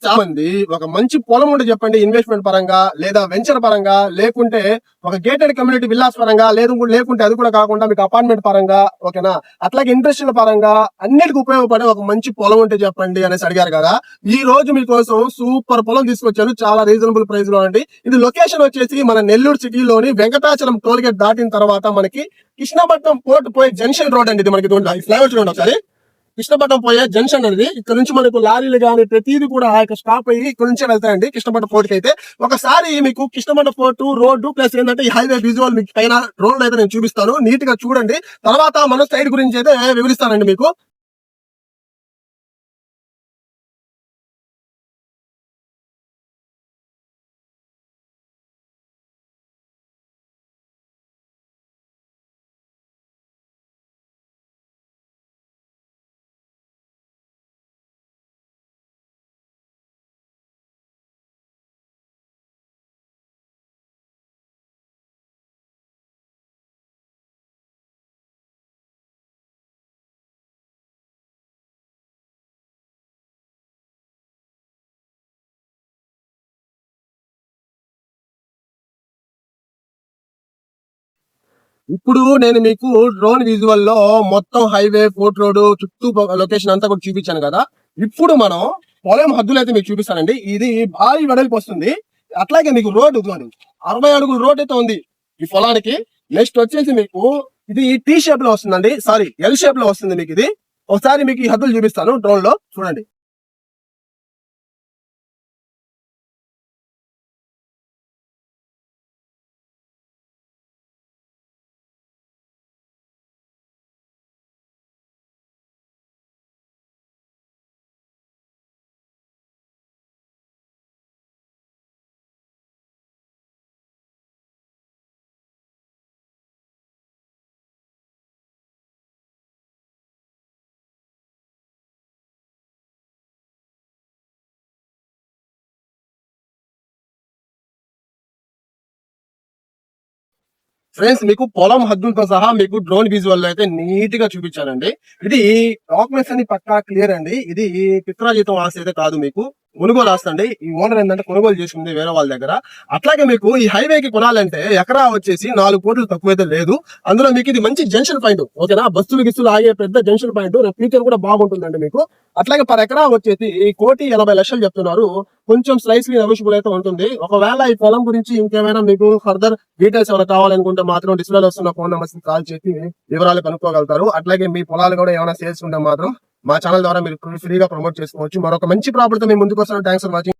చాలా మంది ఒక మంచి పొలం ఉంటే చెప్పండి, ఇన్వెస్ట్మెంట్ పరంగా లేదా వెంచర్ పరంగా, లేకుంటే ఒక గేటెడ్ కమ్యూనిటీ విల్లాస్ పరంగా, లేకుంటే అది కూడా కాకుండా మీకు అపార్ట్మెంట్ పరంగా, ఓకేనా, అట్లాగే ఇండస్ట్రియల్ పరంగా అన్నిటికి ఉపయోగపడే ఒక మంచి పొలం ఉంటే చెప్పండి అనేసి అడిగారు కదా. ఈ రోజు మీకోసం సూపర్ పొలం తీసుకొచ్చాను, చాలా రీజనబుల్ ప్రైస్ లో అండి. ఇది లొకేషన్ వచ్చేసి మన నెల్లూరు సిటీలోని వెంకటాచలం టోల్ గేట్ దాటిన తర్వాత మనకి కృష్ణపట్నం పోర్ట్ పోయే జంక్షన్ రోడ్ అండి. ఇది మనకి ఫ్లైఓవర్ చూడండి ఒకసారి. కృష్ణపట్నం పోయే జంక్షన్ అనేది ఇక్కడ నుంచి మనకు లారీలు కానీ ప్రతిదీ కూడా స్టాప్ అయ్యి ఇక్కడ నుంచి వెళ్తాయండి కృష్ణపట్నం పోర్ట్ కి అయితే. ఒకసారి మీకు కృష్ణపట్నం పోర్టు రోడ్డు ప్లస్ ఏంటంటే ఈ హైవే విజువల్ మీకు పైన రోడ్ అయితే నేను చూపిస్తాను, నీట్ గా చూడండి. తర్వాత మన సైడ్ గురించి అయితే వివరిస్తానండి మీకు. ఇప్పుడు నేను మీకు డ్రోన్ విజువల్ లో మొత్తం హైవే, ఫోర్ట్ రోడ్ చుట్టూ లొకేషన్ అంతా కూడా చూపించాను కదా. ఇప్పుడు మనం పొలం హద్దులు అయితే మీకు చూపిస్తానండి. ఇది భారీ వెడల్పు వస్తుంది. అట్లాగే మీకు రోడ్డు 60 అడుగుల రోడ్ అయితే ఉంది ఈ పొలానికి. నెక్స్ట్ వచ్చేసి మీకు ఇది టీ షేప్ లో వస్తుందండి, సారీ ఎల్ షేప్ లో వస్తుంది మీకు ఇది. ఒకసారి మీకు ఈ హద్దులు చూపిస్తాను డ్రోన్ లో చూడండి. ఫ్రెండ్స్, మీకు పొలం హద్దులతో సహా మీకు డ్రోన్ విజువల్ లో అయితే నీట్ గా చూపించానండి. ఇది డాక్యుమెంట్స్ అన్ని పక్కా క్లియర్ అండి. ఇది పిత్రాజీతం ఆస్తి అయితే కాదు, మీకు కొనుగోలు ఆస్తండి. ఈ ఓనర్ ఏంటంటే కొనుగోలు చేసుకుంది వేరే వాళ్ళ దగ్గర. అట్లాగే మీకు ఈ హైవేకి కొనాలంటే ఎకరా వచ్చేసి 4 కోట్లు తక్కువైతే లేదు. అందులో మీకు ఇది మంచి జంక్షన్ పాయింట్, ఓకేనా, బస్సులు గిస్సులు ఆగే పెద్ద జంక్షన్ పాయింట్. ఫ్యూచర్ కూడా బాగుంటుందండి మీకు. అట్లాగే పర్ ఎకరా వచ్చేసి 1,80,00,000 చెప్తున్నారు. కొంచెం స్లైస్లీ నెగోషియబుల్ అయితే ఉంటుంది. ఒకవేళ ఈ పొలం గురించి ఇంకేమైనా మీకు ఫర్దర్ డీటెయిల్స్ ఏమైనా కావాలనుకుంటే మాత్రం డిస్ప్లేలో వస్తున్న ఫోన్ నెంబర్స్ కాల్ చేసి వివరాలు కనుక్కోగలుగుతారు. అట్లాగే మీ పొలాలు కూడా ఏమైనా సేల్స్ ఉంటే మాత్రం మా ఛానల్ ద్వారా మీరు ఫ్రీగా ప్రమోట్ చేసుకోవచ్చు. మరొక మంచి ప్రాపర్టీతో మేము ముందుకు వస్తాను. Thanks for watching.